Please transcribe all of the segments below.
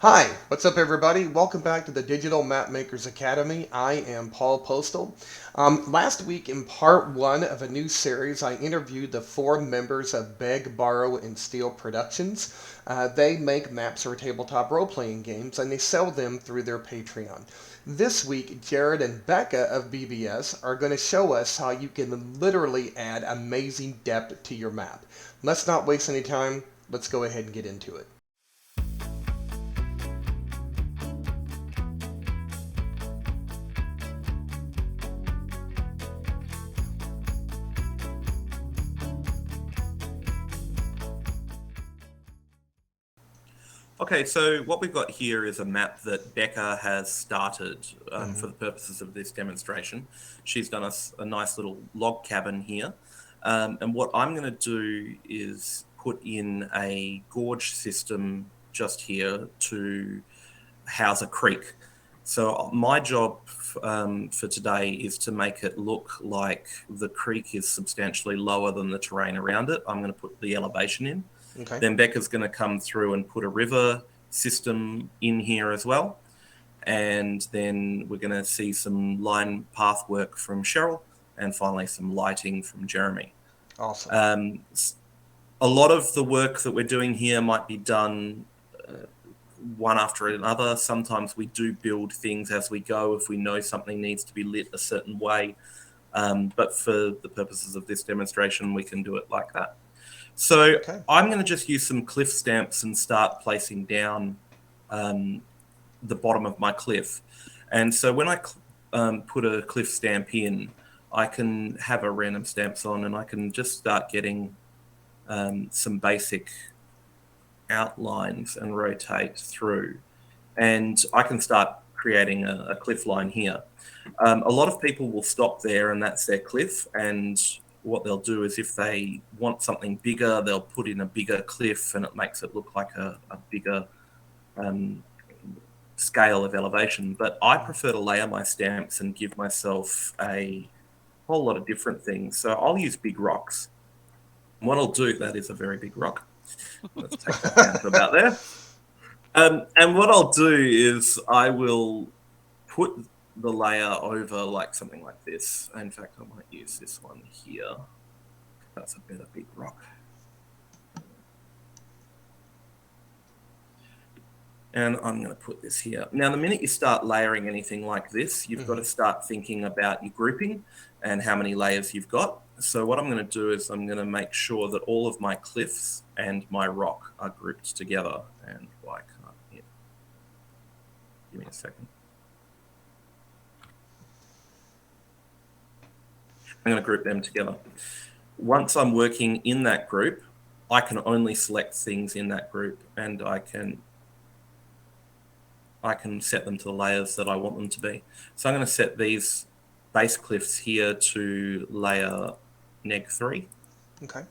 Hi, what's up, everybody? Welcome back to the Digital Mapmakers Academy. I am Paul Postal. Last week, in part one of a new series, I interviewed the four members of Beg, Borrow, and Steal Productions. They make maps or tabletop role playing games and they sell them through their Patreon. This week, Jarrad and Becca of BBS are going to show us how you can literally add amazing depth to your map. Let's not waste any time. Let's go ahead and get into it. Okay, so what we've got here is a map that Becca has started for the purposes of this demonstration. She's done us a nice little log cabin here. And what I'm going to do is put in a gorge system just here to house a creek. So my job for today is to make it look like the creek is substantially lower than the terrain around it. I'm going to put the elevation in. Okay. Then Becca's going to come through and put a river system in here as well. And then we're going to see some line path work from Cheryl and finally some lighting from Jeremy. Awesome. A lot of the work that we're doing here might be done one after another. Sometimes we do build things as we go if we know something needs to be lit a certain way. But for the purposes of this demonstration, we can do it like that. So I'm going to just use some cliff stamps and start placing down the bottom of my cliff. And so when I put a cliff stamp in, I can have a random stamps on and I can just start getting some basic outlines and rotate through. And I can start creating a cliff line here. A lot of people will stop there and that's their cliff. And what they'll do is if they want something bigger, they'll put in a bigger cliff and it makes it look like a bigger scale of elevation. But I prefer to layer my stamps and give myself a whole lot of different things. So I'll use big rocks. And what I'll do, that is a very big rock. Let's take that down to about there. And what I'll do is I will put the layer over like something like this. In fact, I might use this one here. That's a better big rock. And I'm going to put this here. Now, the minute you start layering anything like this, you've got to start thinking about your grouping and how many layers you've got. So what I'm going to do is I'm going to make sure that all of my cliffs and my rock are grouped together. And why can't it? Give me a second. I'm going to group them together. Once I'm working in that group, I can only select things in that group and I can set them to the layers that I want them to be. So I'm going to set these base cliffs here to layer neg3. Okay.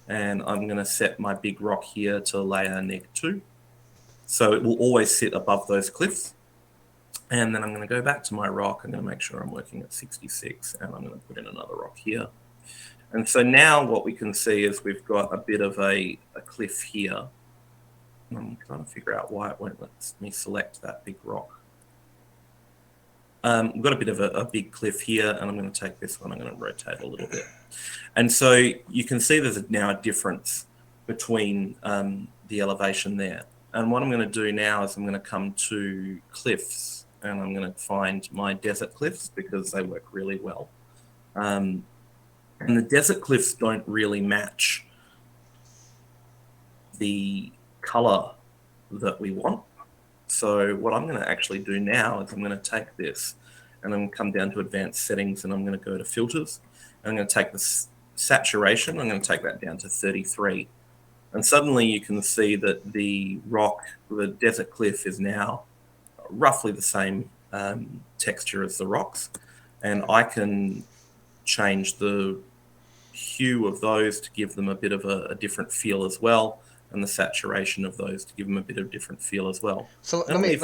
And I'm going to set my big rock here to layer neg2. So it will always sit above those cliffs. And then I'm going to go back to my rock. I'm going to make sure I'm working at 66 and I'm going to put in another rock here. And so now what we can see is we've got a bit of a cliff here. I'm trying to figure out why it won't let me select that big rock. We've got a bit of a big cliff here and I'm going to take this one, I'm going to rotate a little bit. And so you can see there's now a difference between the elevation there. And what I'm going to do now is I'm going to come to cliffs and I'm going to find my desert cliffs because they work really well. And the desert cliffs don't really match the color that we want. So what I'm going to actually do now is I'm going to take this and I'm going to come down to advanced settings and I'm going to go to filters. And I'm going to take the saturation, I'm going to take that down to 33. And suddenly you can see that the rock, the desert cliff is now roughly the same texture as the rocks. And I can change the hue of those to give them a bit of a different feel as well, and the saturation of those to give them a bit of different feel as well. So let me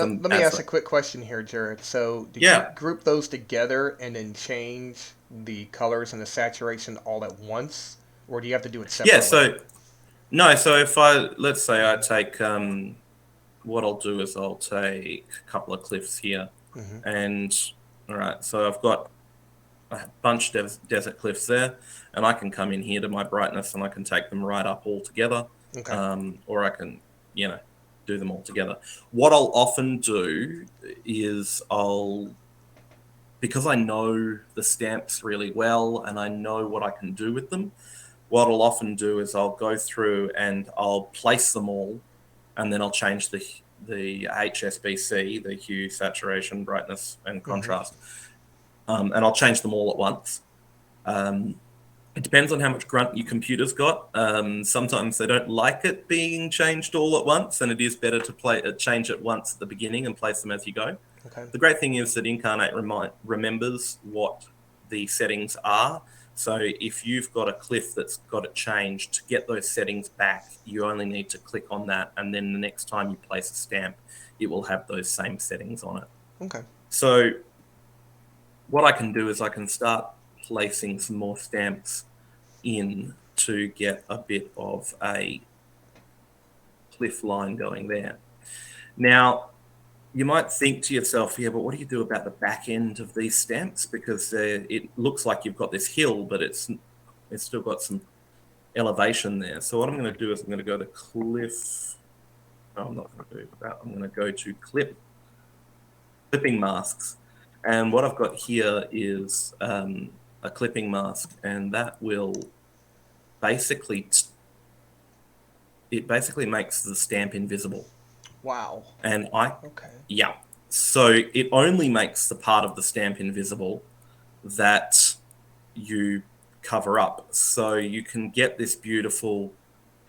ask a quick question here, Jarrad. So did you group those together and then change the colors and the saturation all at once, or do you have to do it separately? Yeah. So if let's say I take what I'll do is I'll take a couple of cliffs here, Hmm. and all right, so I've got a bunch of desert cliffs there, and I can come in here to my brightness and I can take them right up all together, Okay. or I can, do them all together. What I'll often do is because I know the stamps really well and I know what I can do with them, what I'll often do is I'll go through and I'll place them all, and then I'll change the HSBC, the hue, saturation, brightness, and Hmm. contrast, and I'll change them all at once. Um, it depends on how much grunt your computer's got. Sometimes they don't like it being changed all at once, and it is better to change it once at the beginning and place them as you go. Okay. The great thing is that Inkarnate remembers what the settings are. So if you've got a cliff that's got it changed, to get those settings back, you only need to click on that, and then the next time you place a stamp, it will have those same settings on it. Okay. So what I can do is I can start placing some more stamps in to get a bit of a cliff line going there. Now, you might think to yourself, yeah, but what do you do about the back end of these stamps? Because it looks like you've got this hill, but it's still got some elevation there. So what I'm going to do is I'm going to go to cliff. No, I'm not going to do that. I'm going to go to clipping masks. And what I've got here is a clipping mask, and that will basically it basically makes the stamp invisible. Wow. And Okay. yeah, so it only makes the part of the stamp invisible that you cover up. So you can get this beautiful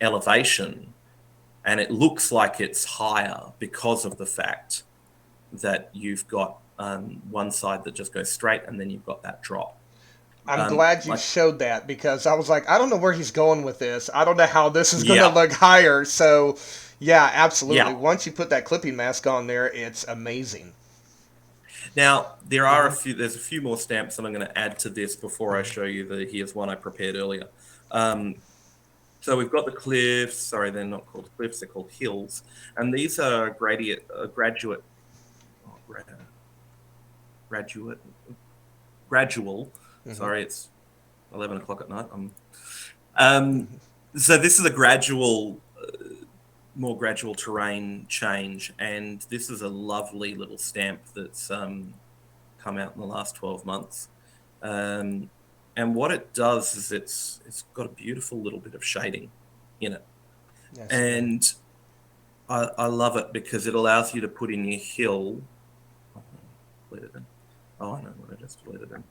elevation, and it looks like it's higher because of the fact that you've got one side that just goes straight, and then you've got that drop. I'm glad you Like, showed that because I was like, I don't know where he's going with this. I don't know how this is going to yeah, look higher. So, yeah, absolutely. yeah. Once you put that clipping mask on there, it's amazing. Now Hmm. there's a few more stamps that I'm going to add to this before I Hmm. show you here's one I prepared earlier. Um, So we've got the cliffs. Sorry, they're not called cliffs; they're called hills. And these are oh, graduate, gradual. Hmm. Sorry, it's 11 o'clock at night. Um, Hmm. so this is a more gradual terrain change, and this is a lovely little stamp that's come out in the last 12 months. Um, and what it does is it's got a beautiful little bit of shading in it, Yes. Okay. and I love it because it allows you to put in your hill. Oh, let it in. Oh, I know what I just let it in.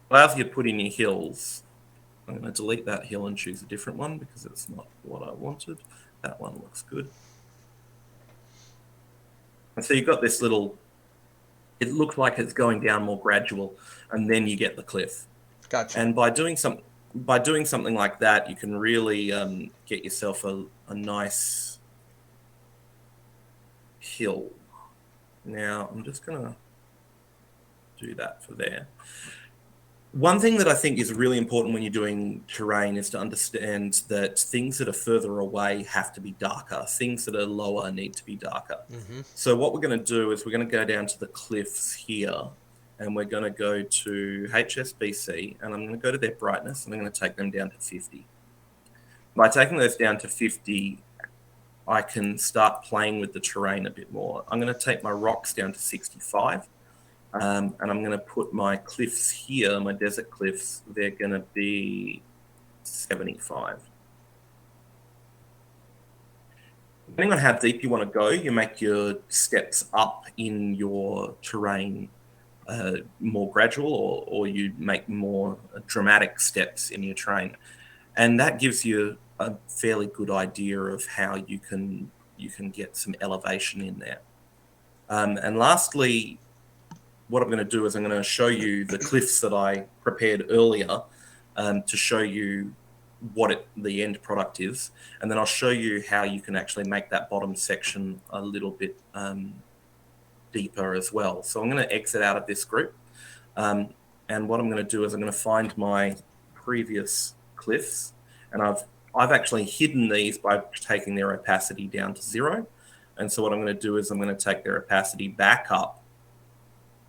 Allows you to put in your hills. I'm going to delete that hill and choose a different one because it's not what I wanted. That one looks good. And so you've got this little, it looks like it's going down more gradual, and then you get the cliff. Gotcha. And by doing something like that, you can really get yourself a nice hill. Now I'm just going to do that for there. One thing that I think is really important when you're doing terrain is to understand that things that are further away have to be darker. Things that are lower need to be darker. Hmm. So what we're going to do is we're going to go down to the cliffs here, and we're going to go to HSBC, and I'm going to go to their brightness, and I'm going to take them down to 50. By taking those down to 50, I can start playing with the terrain a bit more. I'm going to take my rocks down to 65. And I'm going to put my cliffs here, my desert cliffs, they're going to be 75. Depending on how deep you want to go, you make your steps up in your terrain more gradual, or you make more dramatic steps in your terrain. And that gives you a fairly good idea of how you can get some elevation in there. And lastly, what I'm going to do is I'm going to show you the cliffs that I prepared earlier to show you what the end product is. And then I'll show you how you can actually make that bottom section a little bit deeper as well. So I'm going to exit out of this group. And what I'm going to do is I'm going to find my previous cliffs, and I've I've actually hidden these by taking their opacity down to 0. And so what I'm going to do is I'm going to take their opacity back up.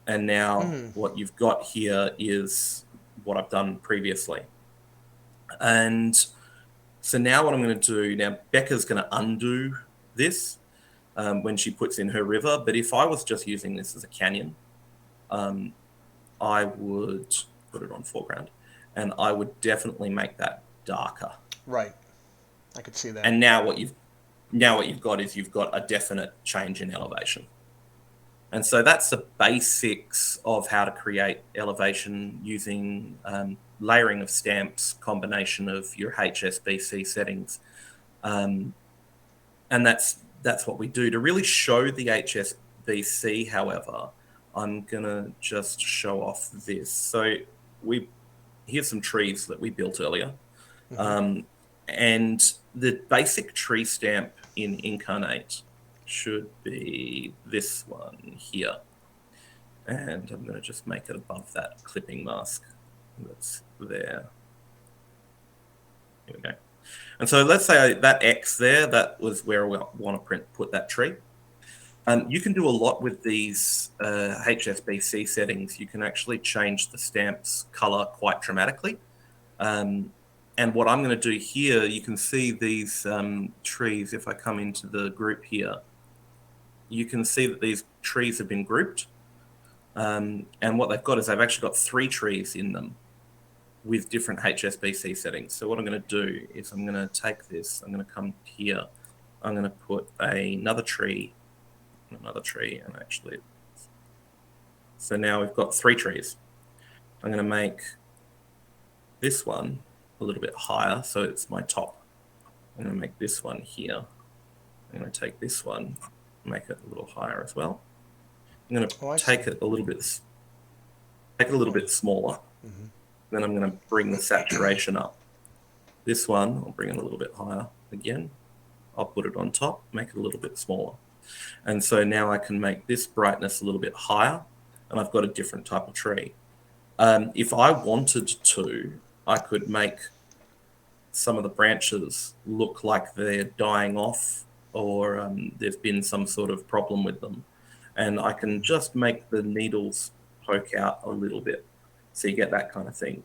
And now Mm, what you've got here is what I've done previously. And so now what I'm going to do, now Becca's going to undo this when she puts in her river. But if I was just using this as a canyon, um, I would put it on foreground, and I would definitely make that darker. right. I could see that. And now what you've got is you've got a definite change in elevation. And so that's the basics of how to create elevation using layering of stamps, combination of your HSBC settings, um, and that's what we do. To really show the HSBC, however, I'm gonna just show off this. So we here's some trees that we built earlier. Hmm. Um, and the basic tree stamp in Inkarnate should be this one here. And I'm going to just make it above that clipping mask that's there. Here we go. And so let's say that X there, that was where we want to put that tree. You can do a lot with these HSBC settings. You can actually change the stamp's color quite dramatically. Um, and what I'm going to do here, you can see these trees. If I come into the group here, you can see that these trees have been grouped. And what they've got is they've actually got 3 trees in them with different HSBC settings. So what I'm going to do is I'm going to take this, I'm going to come here, I'm going to put another tree, and actually, so now we've got 3 trees. I'm going to make this one a little bit higher, so it's my top. I'm going to make this one here. I'm going to take this one, make it a little higher as well. I'm going to Oh, I see. take it a little bit smaller. Hmm. Then I'm going to bring the saturation up. This one, I'll bring it a little bit higher again. I'll put it on top, make it a little bit smaller. And so now I can make this brightness a little bit higher, and I've got a different type of tree. If I wanted to, I could make some of the branches look like they're dying off, or there's been some sort of problem with them. And I can just make the needles poke out a little bit. So you get that kind of thing.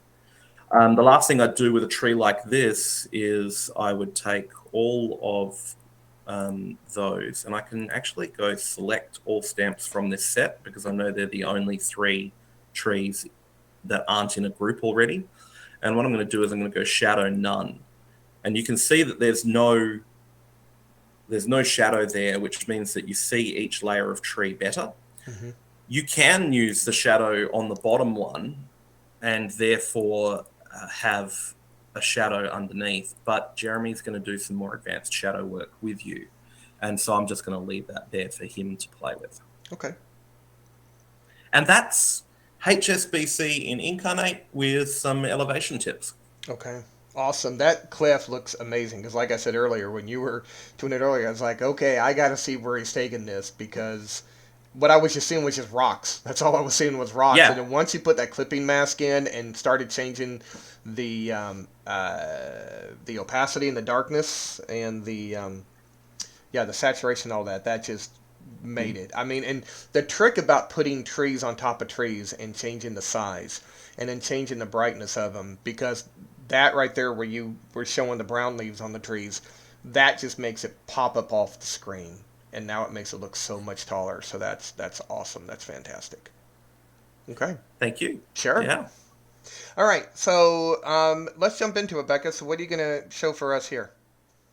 The last thing I'd do with a tree like this is I would take all of those, and I can actually go select all stamps from this set because I know they're the only 3 trees that aren't in a group already. And what I'm going to do is I'm going to go shadow none, and you can see that there's no shadow there, which means that you see each layer of tree better. Hmm. You can use the shadow on the bottom one and therefore have a shadow underneath, but Jeremy's going to do some more advanced shadow work with you. And so I'm just going to leave that there for him to play with. Okay. And that's HSBC in Inkarnate with some elevation tips. Okay. Awesome. That cliff looks amazing because, like I said earlier, when you were doing it earlier, I was like, okay, I got to see where he's taking this because what I was just seeing was just rocks. That's all I was seeing was rocks. And Yeah, then once you put that clipping mask in and started changing the opacity and the darkness and the saturation, all that, that just made it. I mean, and the trick about putting trees on top of trees and changing the size and then changing the brightness of them, because that right there where you were showing the brown leaves on the trees, that just makes it pop up off the screen. And now it makes it look so much taller. So that's awesome. That's fantastic. Okay, thank you. sure. Yeah. All right, so let's jump into it, Becca. So what are you gonna show for us here?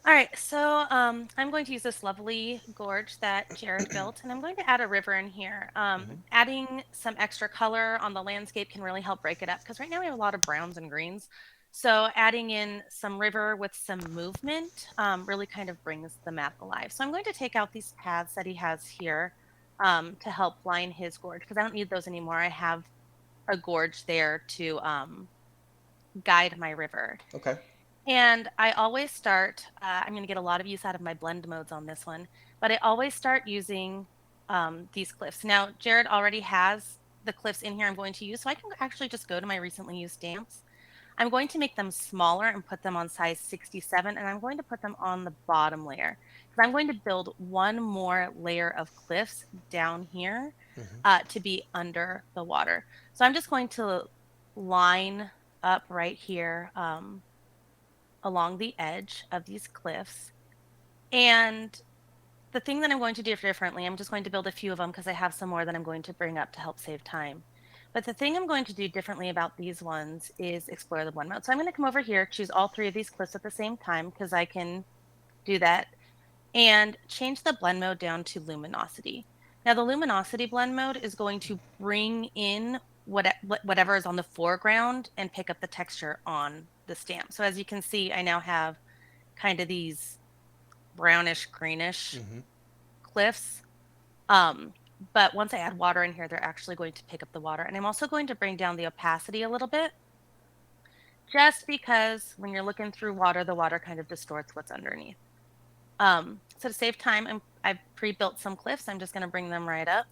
All right, so I'm going to use this lovely gorge that Jared built, and I'm going to add a river in here. Hmm. Adding some extra color on the landscape can really help break it up because right now we have a lot of browns and greens. So adding in some river with some movement really kind of brings the map alive. So I'm going to take out these paths that he has here to help line his gorge because I don't need those anymore. I have a gorge there to guide my river. Okay. And I always start, I'm going to get a lot of use out of my blend modes on this one, but I always start using these cliffs. Now, Jared already has the cliffs in here I'm going to use, so I can actually just go to my recently used stamps. I'm going to make them smaller and put them on size 67, and I'm going to put them on the bottom layer because I'm going to build one more layer of cliffs down here Hmm. to be under the water. So I'm just going to line up right here along the edge of these cliffs. And the thing that I'm going to do differently, I'm just going to build a few of them because I have some more that I'm going to bring up to help save time. But the thing I'm going to do differently about these ones is explore the blend mode. So I'm going to come over here, choose all three of these cliffs at the same time because I can do that, and change the blend mode down to luminosity. Now the luminosity blend mode is going to bring in whatever is on the foreground and pick up the texture on the stamp. So as you can see, I now have kind of these brownish greenish Hmm. cliffs. Um, but once I add water in here, they're actually going to pick up the water. And I'm also going to bring down the opacity a little bit, just because when you're looking through water, the water kind of distorts what's underneath. So to save time, I've pre-built some cliffs. I'm just going to bring them right up.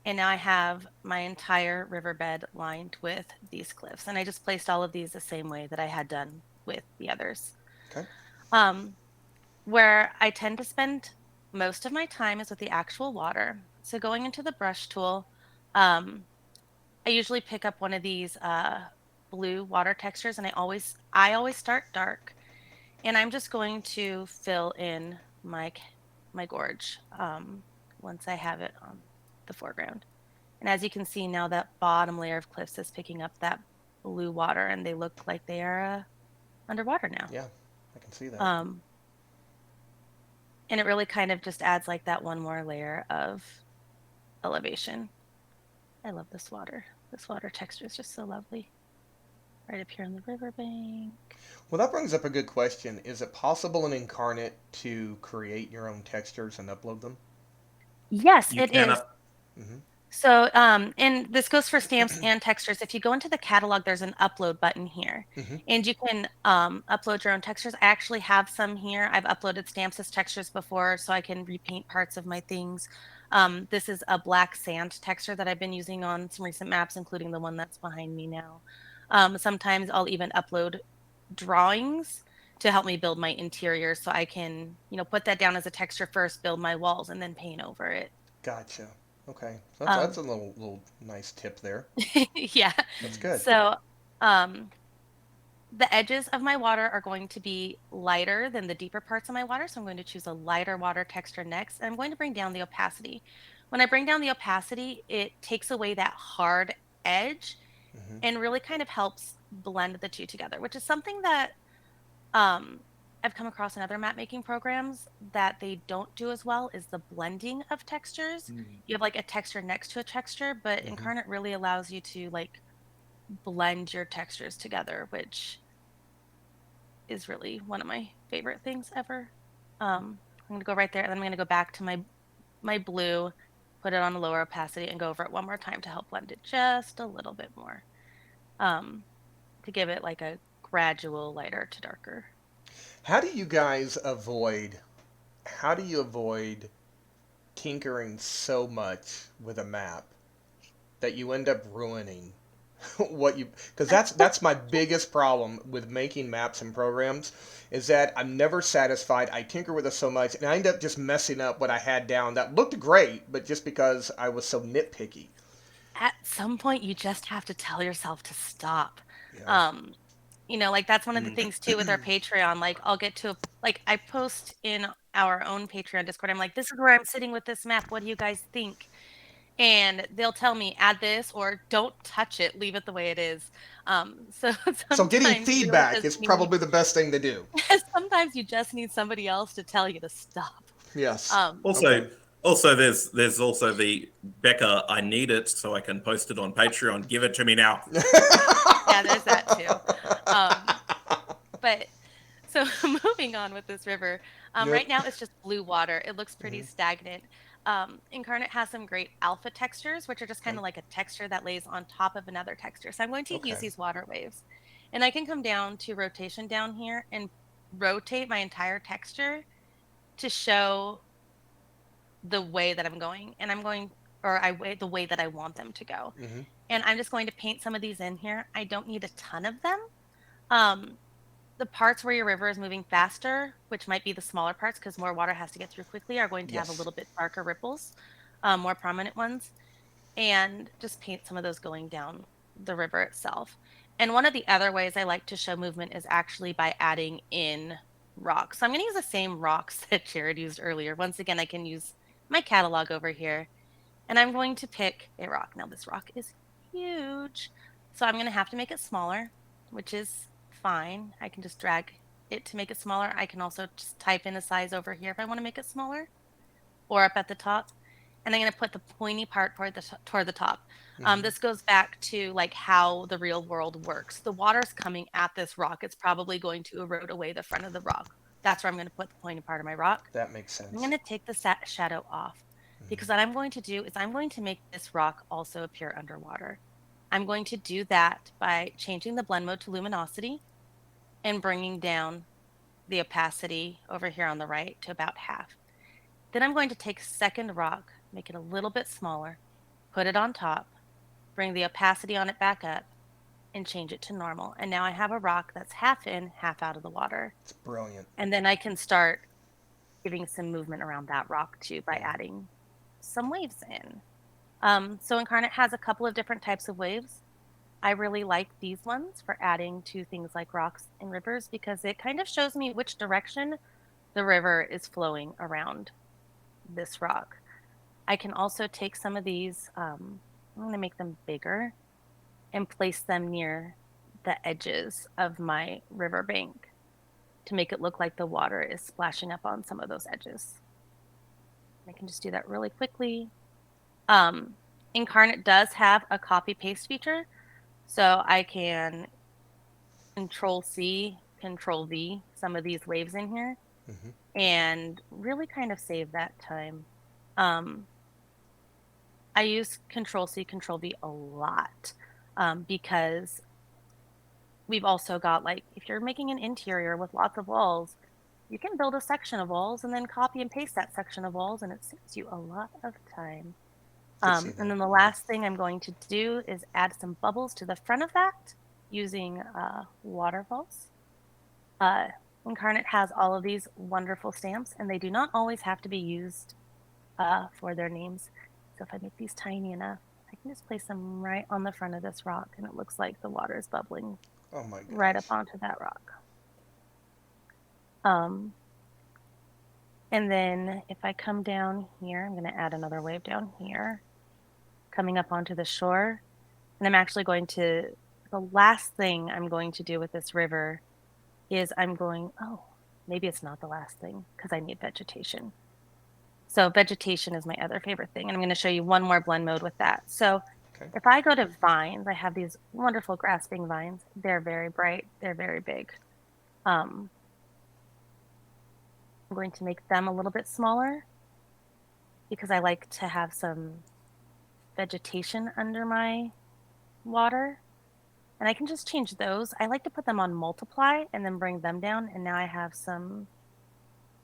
And now I have my entire riverbed lined with these cliffs. And I just placed all of these the same way that I had done with the others. Okay. Um, where I tend to spend most of my time is with the actual water. So going into the brush tool, um, I usually pick up one of these blue water textures, and I always start dark, and I'm just going to fill in my gorge once I have it on the foreground. And as you can see now, that bottom layer of cliffs is picking up that blue water, and they look like they are underwater now. Yeah, I can see that. Um, and it really kind of just adds like that one more layer of elevation. I love this water. This water texture is just so lovely. Right up here on the riverbank. Well, that brings up a good question. Is it possible in Inkarnate to create your own textures and upload them? Yes, You it can is. up. Hmm. So, and this goes for stamps and textures. If you go into the catalog, there's an upload button here, Hmm. and you can upload your own textures. I actually have some here. I've uploaded stamps as textures before, so I can repaint parts of my things. This is a black sand texture that I've been using on some recent maps, including the one that's behind me now. Sometimes I'll even upload drawings to help me build my interior, so I can, put that down as a texture first, build my walls, and then paint over it. Gotcha. Okay, that's Um, a little nice tip there. yeah. That's good. So, um, the edges of my water are going to be lighter than the deeper parts of my water. So I'm going to choose a lighter water texture next. And I'm going to bring down the opacity. When I bring down the opacity, it takes away that hard edge Hmm. and really kind of helps blend the two together, which is something that um, I've come across in other map making programs that they don't do as well is the blending of textures. Mm. You have like a texture next to a texture, but Hmm. Inkarnate really allows you to like blend your textures together, which is really one of my favorite things ever. I'm gonna go right there, and then I'm gonna go back to my blue, put it on a lower opacity, and go over it one more time to help blend it just a little bit more, um, to give it like a gradual lighter to darker. How do you guys avoid? How do you avoid tinkering so much with a map that you end up ruining what you? Because that's my biggest problem with making maps and programs, is that I'm never satisfied. I tinker with it so much, and I end up just messing up what I had down that looked great, but just because I was so nitpicky. At some point, you just have to tell yourself to stop. Yeah. Um, like that's one of the Mm. things too with our Patreon. Like I'll get to like I post in our own Patreon Discord. I'm like, this is where I'm sitting with this map. What do you guys think? And they'll tell me add this or don't touch it, leave it the way it is. So So getting sometimes you really feedback just is need probably the best thing to do. sometimes you just need somebody else to tell you to stop. Yes. Um, Okay. Also, there's also the Becca. I need it so I can post it on Patreon. Give it to me now. yeah, there's that too. Um, but so moving on with this river, Yep. right now it's just blue water. It looks pretty Hmm. stagnant. Incarnate has some great alpha textures, which are just kind Okay. of like a texture that lays on top of another texture. So I'm going to use Okay. these water waves. And I can come down to rotation down here and rotate my entire texture to show the way that I'm going. And I'm going, or the way that I want them to go. Hmm. And I'm just going to paint some of these in here. I don't need a ton of them. Um, the parts where your river is moving faster, which might be the smaller parts because more water has to get through quickly, are going to have a Yes. little bit darker ripples, more prominent ones, and just paint some of those going down the river itself. And one of the other ways I like to show movement is actually by adding in rocks. So I'm going to use the same rocks that Jarrad used earlier. Once again, I can use my catalog over here, and I'm going to pick a rock. Now, this rock is huge, so I'm going to have to make it smaller, which is fine. I can just drag it to make it smaller. I can also just type in a size over here if I want to make it smaller, or up at the top. And I'm going to put the pointy part toward the top. Hmm. This goes back to like how the real world works. The water's coming at this rock. It's probably going to erode away the front of the rock. That's where I'm going to put the pointy part of my rock. That makes I'm sense. going to take the shadow off, because Hmm. what I'm going to do is I'm going to make this rock also appear underwater. I'm going to do that by changing the blend mode to luminosity and bringing down the opacity over here on the right to about half. Then I'm going to take second rock, make it a little bit smaller, put it on top, bring the opacity on it back up, and change it to normal. And now I have a rock that's half in, half out of the water. It's brilliant. And then I can start giving some movement around that rock too by Yeah. adding some waves in. So Inkarnate has a couple of different types of waves. I really like these ones for adding to things like rocks and rivers because it kind of shows me which direction the river is flowing around this rock. I can also take some of these, I'm going to make them bigger and place them near the edges of my riverbank to make it look like the water is splashing up on some of those edges. I can just do that really quickly. Um, Inkarnate does have a copy paste feature, so I can Control C, Control V some of these waves in here Hmm. and really kind of save that time. Um, I use Control C, Control V a lot because we've also got, like, if you're making an interior with lots of walls, you can build a section of walls and then copy and paste that section of walls, and it saves you a lot of time. Could see And that. then the last thing I'm going to do is add some bubbles to the front of that using waterfalls. Uh, Inkarnate has all of these wonderful stamps, and they do not always have to be used for their names. So if I make these tiny enough, I can just place them right on the front of this rock, and it looks like the water is bubbling Oh my right up gosh. onto that rock. Um, and then if I come down here, I'm going to add another wave down here, coming up onto the shore. And I'm actually going to, the last thing I'm going to do with this river is maybe it's not the last thing because I need vegetation. So vegetation is my other favorite thing. And I'm going to show you one more blend mode with that. So Okay. if I go to vines, I have these wonderful grasping vines. They're very bright. They're very big. I'm going to make them a little bit smaller because I like to have some vegetation under my water. And I can just change those. I like to put them on multiply and then bring them down. And now I have some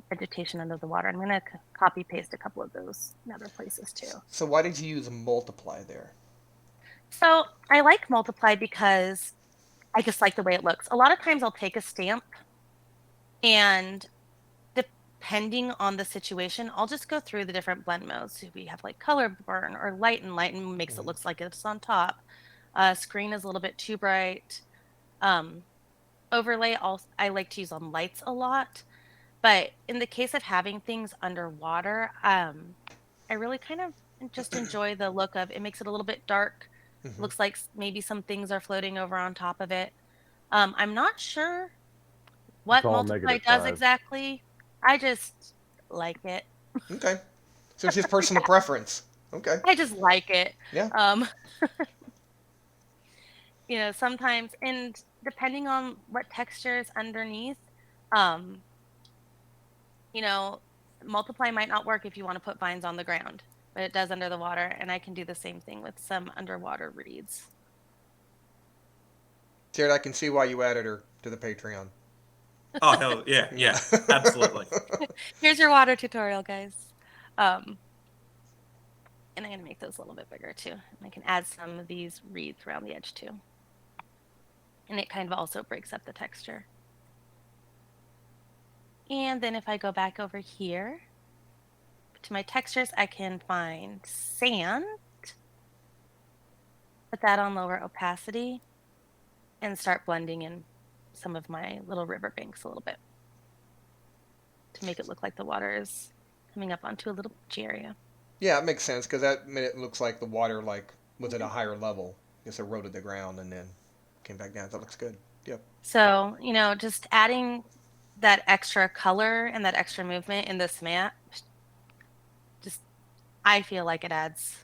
vegetation under the water. I'm going to copy paste a couple of those in other places too. So why did you use multiply there? So I like multiply because I just like the way it looks. A lot of times I'll take a stamp and depending on the situation, I'll just go through the different blend modes. We have like color burn or lighten makes it Hmm. look like it's on top. Screen is a little bit too bright. Um, Overlay, I like to use on lights a lot. But in the case of having things underwater, I really kind of just enjoy the look of it. Makes it a little bit dark. Hmm. Looks like maybe some things are floating over on top of it. I'm not sure It's what all multiply negative does five. exactly. I just like it. Okay. So it's just personal preference. Okay. I just like it. Yeah. Um, Sometimes, and depending on what texture is underneath, um, you know, multiply might not work if you want to put vines on the ground, but it does under the water, and I can do the same thing with some underwater reeds. Jared, I can see why you added her to the Patreon. Oh hell yeah, Yeah. yeah, absolutely. Here's your water tutorial, guys. Um, And I'm going to make those a little bit bigger too. And I can add some of these reeds around the edge too. And it kind of also breaks up the texture. And then if I go back over here to my textures, I can find sand, put that on lower opacity, and start blending in some of my little river banks a little bit to make it look like the water is coming up onto a little beach area. Yeah, it makes sense because that made it looks like the water like was at a higher level. Just eroded the ground and then came back down. That looks good. Yep. So, just adding that extra color and that extra movement in this map, just I feel like it adds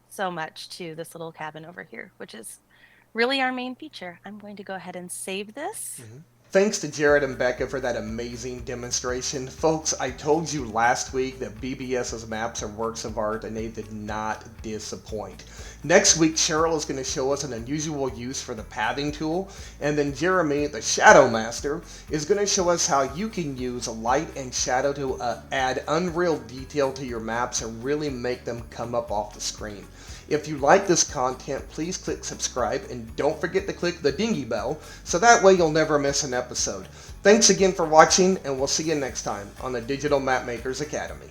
so much to this little cabin over here, which is really our main feature. I'm going to go ahead and save this. Thanks to Jarrad and Becca for that amazing demonstration. Folks, I told you last week that BBS's maps are works of art and they did not disappoint. Next week, Cheryl is going to show us an unusual use for the pathing tool, and then Jeremy, the Shadow Master, is going to show us how you can use light and shadow to add unreal detail to your maps and really make them come up off the screen. If you like this content, please click subscribe and don't forget to click the dingy bell so that way you'll never miss an episode. Thanks again for watching, and we'll see you next time on the Digital Mapmakers Academy.